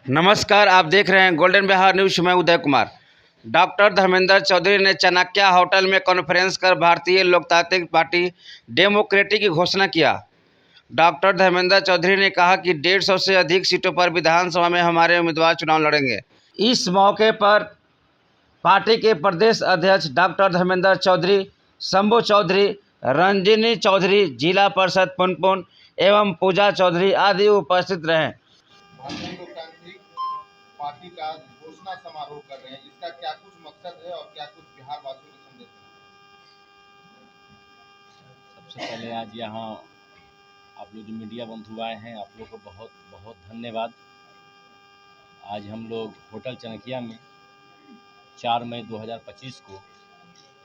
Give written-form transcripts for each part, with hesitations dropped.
नमस्कार, आप देख रहे हैं गोल्डन बिहार न्यूज। मैं उदय कुमार। डॉक्टर धर्मेंद्र चौधरी ने चाणक्य होटल में कॉन्फ्रेंस कर भारतीय लोकतांत्रिक पार्टी डेमोक्रेटिक की घोषणा किया। डॉक्टर धर्मेंद्र चौधरी ने कहा कि 150 से अधिक सीटों पर विधानसभा में हमारे उम्मीदवार चुनाव लड़ेंगे। इस मौके पर पार्टी के प्रदेश अध्यक्ष डॉक्टर धर्मेंद्र चौधरी, शंभू चौधरी, रंजनी चौधरी, जिला परिषद पुनपुन एवं पूजा चौधरी आदि उपस्थित रहे। भारतीय लोकतांत्रिक पार्टी का घोषणा समारोह कर रहे हैं, इसका क्या कुछ मकसद है और क्या कुछ बिहार वासियों को संदेश देना? सबसे पहले आज यहाँ आप लोग जो मीडिया बंधु आए हैं, आप लोग को बहुत बहुत धन्यवाद। आज हम लोग होटल चाणक्य में 4 मई 2025 को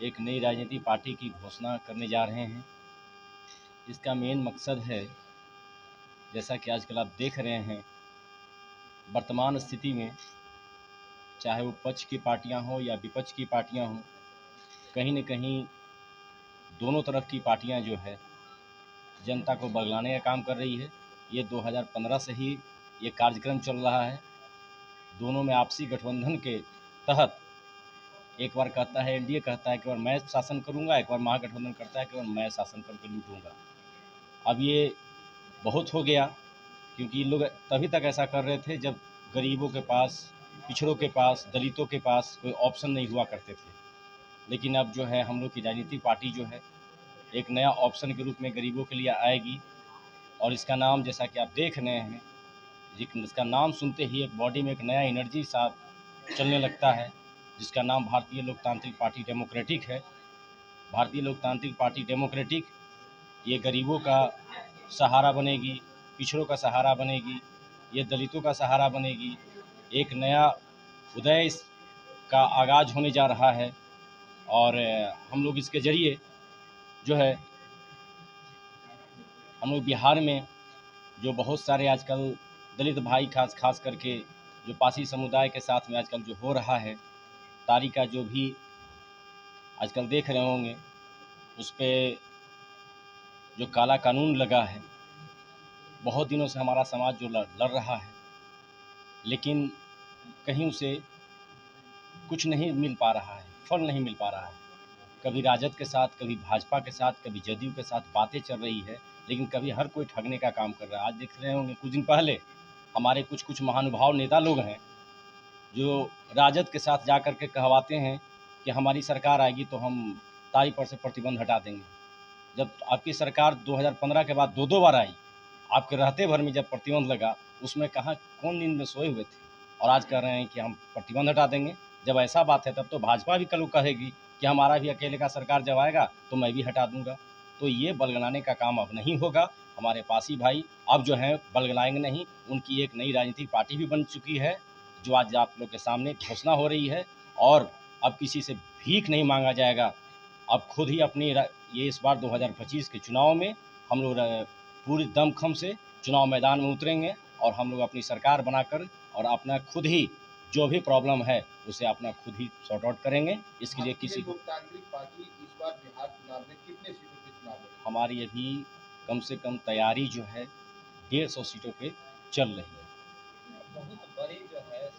एक नई राजनीतिक पार्टी की घोषणा करने जा रहे हैं। इसका मेन मकसद है, जैसा कि आजकल आप देख रहे हैं, वर्तमान स्थिति में चाहे वो पक्ष की पार्टियां हों या विपक्ष की पार्टियां हों, कहीं न कहीं दोनों तरफ की पार्टियां जो है जनता को बगलाने का काम कर रही है। ये 2015 से ही ये कार्यक्रम चल रहा है। दोनों में आपसी गठबंधन के तहत एक बार कहता है एनडीए, कहता है कि बार मैं शासन करूंगा, एक बार महागठबंधन करता है कि बार मैं शासन करके लूटूंगा। अब ये बहुत हो गया, क्योंकि ये लोग तभी तक ऐसा कर रहे थे जब गरीबों के पास, पिछड़ों के पास, दलितों के पास कोई ऑप्शन नहीं हुआ करते थे। लेकिन अब जो है हम लोग की राजनीतिक पार्टी जो है एक नया ऑप्शन के रूप में गरीबों के लिए आएगी। और इसका नाम, जैसा कि आप देख रहे हैं, इसका नाम सुनते ही एक बॉडी में एक नया एनर्जी सा चलने लगता है, जिसका नाम भारतीय लोकतांत्रिक पार्टी डेमोक्रेटिक है। भारतीय लोकतांत्रिक पार्टी डेमोक्रेटिक ये गरीबों का सहारा बनेगी, पिछड़ों का सहारा बनेगी, ये दलितों का सहारा बनेगी। एक नया उदय का आगाज़ होने जा रहा है। और हम लोग इसके ज़रिए जो है, हम लोग बिहार में जो बहुत सारे आजकल दलित भाई खास करके जो पासी समुदाय के साथ में आजकल जो हो रहा है, तारी का जो भी आजकल देख रहे होंगे, उस पर जो काला कानून लगा है, बहुत दिनों से हमारा समाज जो लड़ रहा है, लेकिन कहीं उसे कुछ नहीं मिल पा रहा है, फल नहीं मिल पा रहा है। कभी राजद के साथ, कभी भाजपा के साथ, कभी जदयू के साथ बातें चल रही है, लेकिन कभी हर कोई ठगने का काम कर रहा है। आज देख रहे होंगे कुछ दिन पहले हमारे कुछ महानुभाव नेता लोग हैं जो राजद के साथ जा कर के कहवाते हैं कि हमारी सरकार आएगी तो हम तारी पर से प्रतिबंध हटा देंगे। जब आपकी सरकार 2015 के बाद दो बार आई, आपके रहते भर में जब प्रतिबंध लगा, उसमें कहाँ कौन नींद में सोए हुए थे, और आज कह रहे हैं कि हम प्रतिबंध हटा देंगे। जब ऐसा बात है तब तो भाजपा भी कल कहेगी कि हमारा भी अकेले का सरकार जब आएगा तो मैं भी हटा दूंगा। तो ये बलगलाने का काम अब नहीं होगा। हमारे पासी भाई अब जो हैं बलगलाएंगे नहीं। उनकी एक नई राजनीतिक पार्टी भी बन चुकी है, जो आज आप लोग के सामने घोषणा हो रही है। और अब किसी से भीख नहीं मांगा जाएगा। अब खुद ही अपनी ये इस बार 2025 के चुनाव में हम लोग पूरी दमखम से चुनाव मैदान में उतरेंगे और हम लोग अपनी सरकार बनाकर और अपना खुद ही जो भी प्रॉब्लम है उसे अपना खुद ही सॉर्ट आउट करेंगे। इसके लिए किसी लोकतांत्रिक पार्टी इस बार बिहार चुनाव में कितने सीटों पे चुनाव लड़ेगी? हमारी अभी कम से कम तैयारी जो है 150 सीटों पे चल रही है। बहुत बड़ी जो है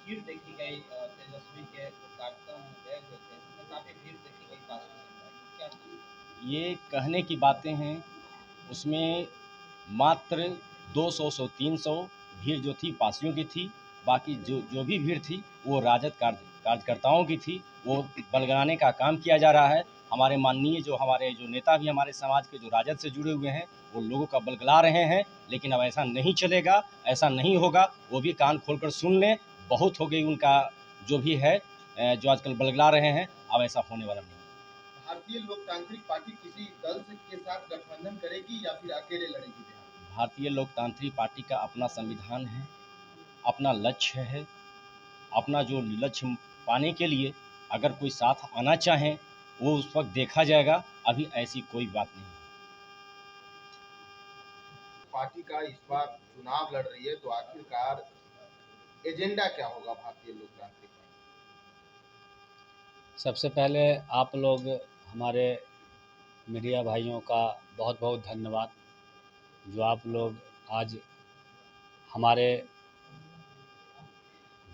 भीड़ देखी गई, तेजस्वी के कार्यक्रम में गए हुए थे, उसमें काफ़ी भीड़ देखी गई पार्टी में। क्या ये कहने की बातें हैं, उसमें मात्र 200 से 300 भीड़ जो थी पासियों की थी। बाकी जो जो भी भीड़ थी वो राजद कार्यकर्ताओं की थी। वो बलगलाने का काम किया जा रहा है। हमारे माननीय हमारे जो नेता भी हमारे समाज के जो राजद से जुड़े हुए हैं, वो लोगों का बलगला रहे हैं। लेकिन अब ऐसा नहीं चलेगा, ऐसा नहीं होगा। वो भी कान खोलकर सुन लें, बहुत हो गई उनका जो भी है, जो आजकल बलगला रहे हैं। अब ऐसा होने वाला नहीं। भारतीय लोकतांत्रिक पार्टी किसी दल के साथ गठबंधन करेगी या फिर अकेले लड़ेगी? भारतीय लोकतांत्रिक पार्टी का अपना संविधान है, अपना लक्ष्य है। अपना जो लक्ष्य पाने के लिए अगर कोई साथ आना चाहे वो उस वक्त देखा जाएगा। अभी ऐसी कोई बात नहीं। पार्टी का इस बार चुनाव लड़ रही है, तो आखिरकार एजेंडा क्या होगा भारतीय लोकतांत्रिक पार्टी? सबसे पहले आप लोग हमारे मीडिया भाइयों का बहुत बहुत धन्यवाद, जो आप लोग आज हमारे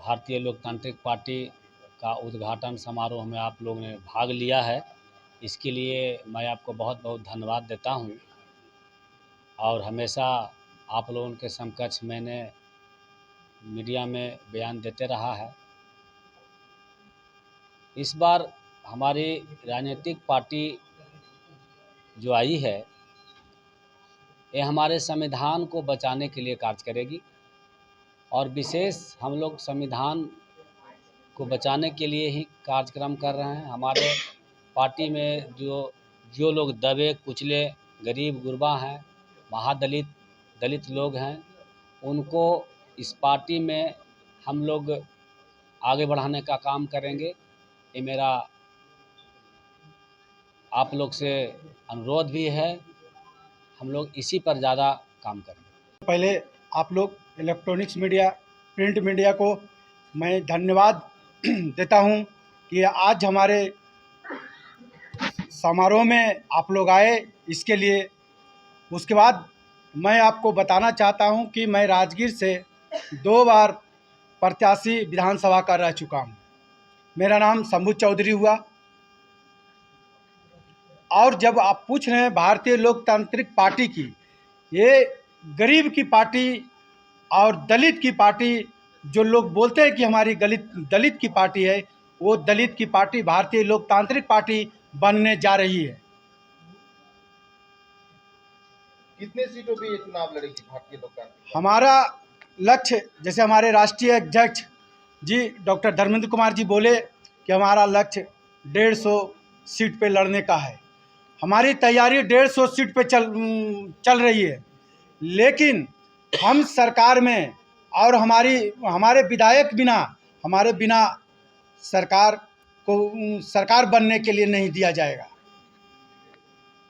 भारतीय लोकतांत्रिक पार्टी का उद्घाटन समारोह में आप लोगों ने भाग लिया है। इसके लिए मैं आपको बहुत बहुत धन्यवाद देता हूं। और हमेशा आप लोगों के समकक्ष मैंने मीडिया में बयान देते रहा है। इस बार हमारी राजनीतिक पार्टी जो आई है, ये हमारे संविधान को बचाने के लिए कार्य करेगी और विशेष हम लोग संविधान को बचाने के लिए ही कार्यक्रम कर रहे हैं। हमारे पार्टी में जो लोग दबे कुचले गरीब गुरबा हैं, महादलित दलित लोग हैं, उनको इस पार्टी में हम लोग आगे बढ़ाने का काम करेंगे। ये मेरा आप लोग से अनुरोध भी है। हम लोग इसी पर ज़्यादा काम करेंगे। पहले आप लोग इलेक्ट्रॉनिक्स मीडिया, प्रिंट मीडिया को मैं धन्यवाद देता हूं कि आज हमारे समारोह में आप लोग आए, इसके लिए। उसके बाद मैं आपको बताना चाहता हूं कि मैं राजगीर से 2 बार प्रत्याशी विधानसभा का रह चुका हूं। मेरा नाम शंभू चौधरी हुआ। और जब आप पूछ रहे हैं भारतीय लोकतांत्रिक पार्टी की, ये गरीब की पार्टी और दलित की पार्टी, जो लोग बोलते हैं कि हमारी दलित की पार्टी है, वो दलित की पार्टी भारतीय लोकतांत्रिक पार्टी बनने जा रही है। कितने सीटों पे ये चुनाव लड़ेगी भारतीय लोकतांत्रिक? हमारा लक्ष्य, जैसे हमारे राष्ट्रीय अध्यक्ष जी डॉक्टर धर्मेंद्र कुमार जी बोले कि हमारा लक्ष्य 150 सीट पे लड़ने का है। हमारी तैयारी 150 सीट पे चल रही है, लेकिन हम सरकार में और हमारे विधायक हमारे बिना सरकार बनने के लिए नहीं दिया जाएगा।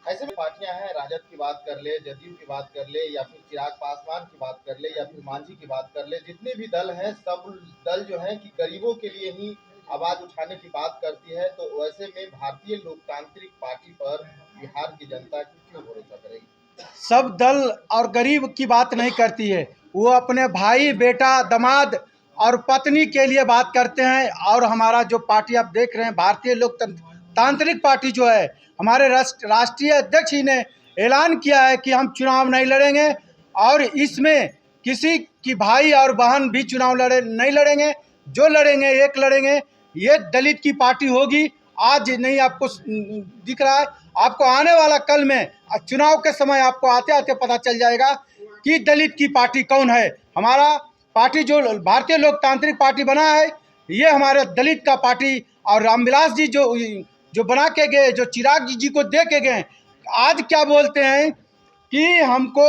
ऐसे में पार्टियां हैं, राजद की बात कर ले, जदयू की बात कर ले, या फिर चिराग पासवान की बात कर ले, या फिर मांझी की बात कर ले, जितने भी दल हैं, सब दल जो हैं कि गरीबों के लिए ही आवाज उठाने की बात करती है। तो वैसे में भारतीय लोकतांत्रिक पार्टी पर बिहार की जनता क्यों भरोसा करेगी? सब दल और गरीब की बात नहीं करती है, वो अपने भाई, बेटा, दामाद और पत्नी के लिए बात करते हैं। और हमारा जो पार्टी आप देख रहे हैं, भारतीय लोकतांत्रिक पार्टी जो है, हमारे राष्ट्रीय अध्यक्ष ही ने ऐलान किया है कि हम चुनाव नहीं लड़ेंगे, और इसमें किसी की भाई और बहन भी चुनाव नहीं लड़ेंगे। जो लड़ेंगे, एक लड़ेंगे, ये दलित की पार्टी होगी। आज नहीं आपको दिख रहा है, आपको आने वाला कल में चुनाव के समय आपको आते आते पता चल जाएगा कि दलित की पार्टी कौन है। हमारा पार्टी जो भारतीय लोकतांत्रिक पार्टी बना है, ये हमारे दलित का पार्टी। और रामविलास जी जो बना के गए, जो चिराग जी को दे के गए, आज क्या बोलते हैं कि हमको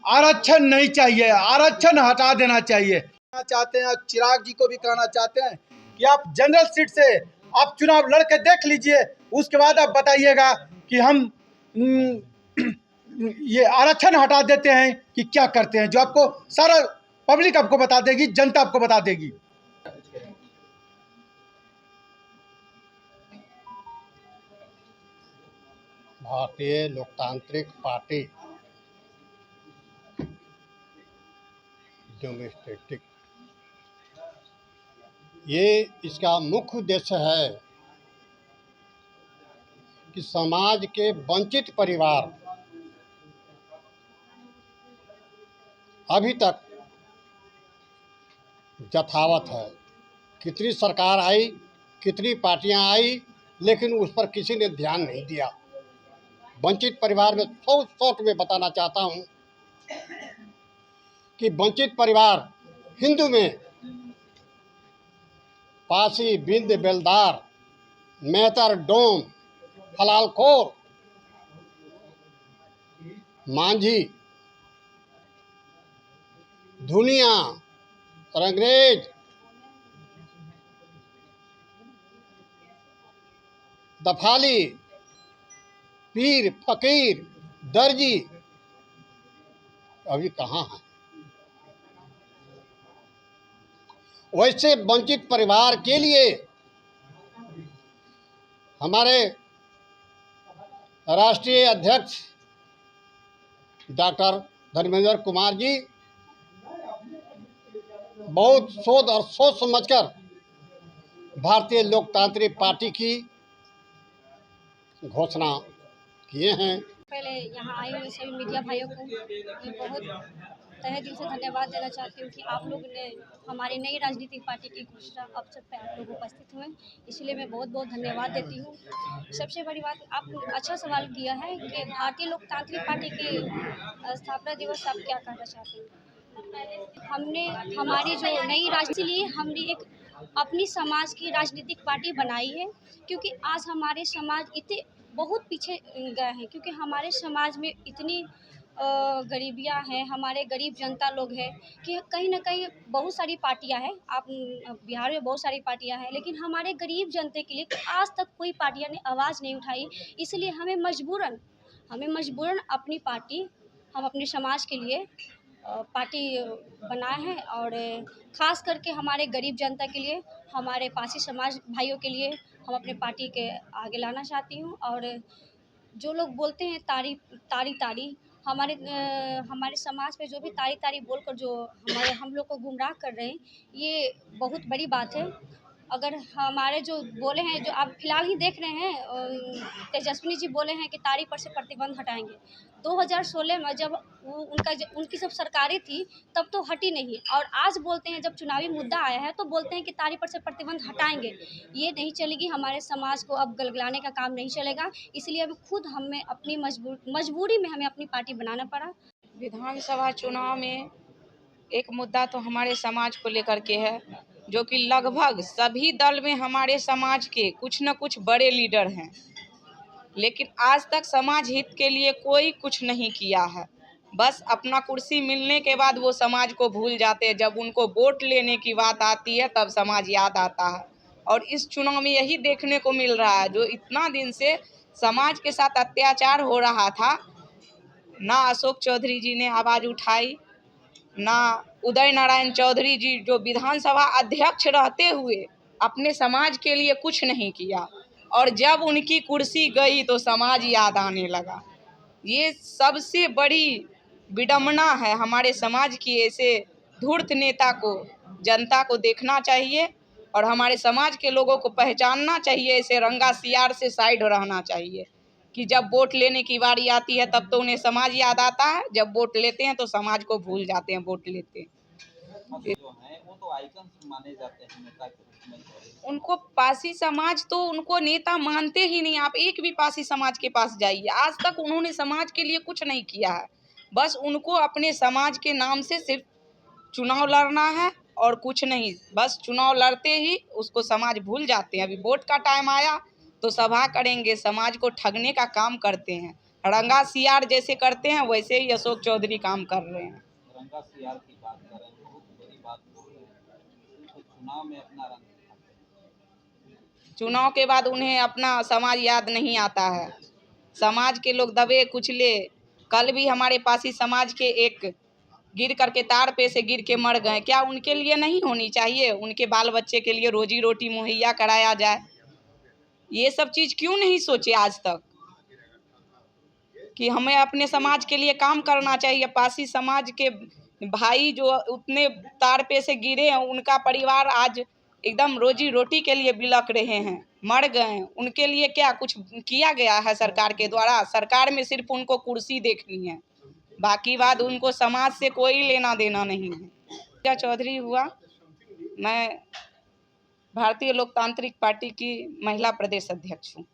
आरक्षण नहीं चाहिए, आरक्षण हटा देना चाहिए। चाहते हैं, चिराग जी को भी कहना चाहते हैं कि आप जनरल सीट से आप चुनाव लड़ के देख लीजिए, उसके बाद आप बताइएगा कि हम ये आरक्षण हटा देते हैं कि क्या करते हैं। जो आपको सारा पब्लिक आपको बता देगी, जनता आपको बता देगी। भारतीय लोकतांत्रिक पार्टी डेमोक्रेटिक, ये इसका मुख्य उद्देश्य है कि समाज के वंचित परिवार अभी तक यथावत है। कितनी सरकार आई, कितनी पार्टियां आई, लेकिन उस पर किसी ने ध्यान नहीं दिया। वंचित परिवार में शॉर्ट में बताना चाहता हूं कि वंचित परिवार हिंदू में पासी, बिंद, बेलदार, मेहतर, डोम, हलालखोर, मांझी, धुनिया, अंग्रेज, दफाली, पीर, फकीर, दर्जी अभी कहाँ है। वैसे वंचित परिवार के लिए हमारे राष्ट्रीय अध्यक्ष डॉक्टर धर्मेंद्र कुमार जी बहुत सोच और सोच समझकर भारतीय लोकतांत्रिक पार्टी की घोषणा किए हैं। पहले यहाँ आए हुए सभी मीडिया भाइयों को मैं बहुत तहे दिल से धन्यवाद देना चाहती हूँ कि आप लोग ने हमारी नई राजनीतिक पार्टी की घोषणा अवसर पर आप लोग उपस्थित हुए, इसलिए मैं बहुत बहुत धन्यवाद देती हूँ। सबसे बड़ी बात, आपने अच्छा सवाल किया है कि भारतीय लोकतांत्रिक पार्टी के स्थापना दिवस आप क्या कहना चाहते हैं। हमने हमारी जो नई राजनीति लिए हमने एक अपनी समाज की राजनीतिक पार्टी बनाई है, क्योंकि आज हमारे समाज इतने बहुत पीछे गए हैं, क्योंकि हमारे समाज में इतनी गरीबियां हैं, हमारे गरीब जनता लोग हैं कि कहीं ना कहीं बहुत सारी पार्टियां हैं। आप बिहार में बहुत सारी पार्टियां हैं, लेकिन हमारे गरीब जनता के लिए आज तक कोई पार्टियां ने आवाज़ नहीं उठाई। इसलिए हमें मजबूरन अपनी पार्टी, हम अपने समाज के लिए पार्टी बनाए हैं, और ख़ास करके हमारे गरीब जनता के लिए, हमारे पासी समाज भाइयों के लिए हम अपने पार्टी के आगे लाना चाहती हूँ। और जो लोग बोलते हैं तारी हमारे समाज पे जो भी तारी बोलकर जो हम लोग को गुमराह कर रहे हैं, ये बहुत बड़ी बात है। अगर हमारे जो बोले हैं, जो आप फिलहाल ही देख रहे हैं, तेजस्विनी जी बोले हैं कि तारी पर से प्रतिबंध हटाएंगे। 2016 में जब उनकी सब सरकारें थी तब तो हटी नहीं, और आज बोलते हैं जब चुनावी मुद्दा आया है तो बोलते हैं कि तारी पर से प्रतिबंध हटाएंगे। ये नहीं चलेगी, हमारे समाज को अब गलगलाने का काम नहीं चलेगा। इसलिए अब खुद हमें अपनी मजबूरी में हमें अपनी पार्टी बनाना पड़ा। विधानसभा चुनाव में एक मुद्दा तो हमारे समाज को लेकर के है, जो कि लगभग सभी दल में हमारे समाज के कुछ न कुछ बड़े लीडर हैं, लेकिन आज तक समाज हित के लिए कोई कुछ नहीं किया है। बस अपना कुर्सी मिलने के बाद वो समाज को भूल जाते हैं। जब उनको वोट लेने की बात आती है तब समाज याद आता है, और इस चुनाव में यही देखने को मिल रहा है। जो इतना दिन से समाज के साथ अत्याचार हो रहा था, ना अशोक चौधरी जी ने आवाज़ उठाई, ना उदय नारायण चौधरी जी जो विधानसभा अध्यक्ष रहते हुए अपने समाज के लिए कुछ नहीं किया, और जब उनकी कुर्सी गई तो समाज याद आने लगा। ये सबसे बड़ी विडंबना है हमारे समाज की। ऐसे धूर्त नेता को जनता को देखना चाहिए, और हमारे समाज के लोगों को पहचानना चाहिए। ऐसे रंगा सियार से साइड रहना चाहिए कि जब वोट लेने की बारी आती है तब तो उन्हें समाज याद आता है, जब वोट लेते हैं तो समाज को भूल जाते हैं। वोट लेते हैं जो हैं वो तो आइकन्स माने जाते हैं नेता के रूप में। उनको पासी समाज तो उनको नेता मानते ही नहीं। आप एक भी पासी समाज के पास जाइए, आज तक उन्होंने समाज के लिए कुछ नहीं किया है। बस उनको अपने समाज के नाम से सिर्फ चुनाव लड़ना है और कुछ नहीं। बस चुनाव लड़ते ही उसको समाज भूल जाते हैं। अभी वोट का टाइम आया तो सभा करेंगे, समाज को ठगने का काम करते हैं। रंगा सियार जैसे करते हैं वैसे ही अशोक चौधरी काम कर रहे हैं। रंगा सियार की बात कर रहे हैं, बहुत बड़ी बात बोल रहे हैं। तो चुनाव में अपना रंग दिखाते हैं, चुनाव के बाद उन्हें अपना समाज याद नहीं आता है। समाज के लोग दबे कुचले। कल भी हमारे पासी समाज के एक गिर करके तार पे से गिर के मर गए। क्या उनके लिए नहीं होनी चाहिए? उनके बाल बच्चे के लिए रोजी रोटी मुहैया कराया जाए। ये सब चीज़ क्यों नहीं सोचे आज तक कि हमें अपने समाज के लिए काम करना चाहिए। पासी समाज के भाई जो उतने तार पे से गिरे हैं, उनका परिवार आज एकदम रोजी रोटी के लिए बिलक रहे हैं, मर गए। उनके लिए क्या कुछ किया गया है सरकार के द्वारा? सरकार में सिर्फ उनको कुर्सी देखनी है, बाकी बात उनको समाज से कोई लेना देना नहीं है। क्या चौधरी हुआ, मैं भारतीय लोकतांत्रिक पार्टी की महिला प्रदेश अध्यक्ष हूँ।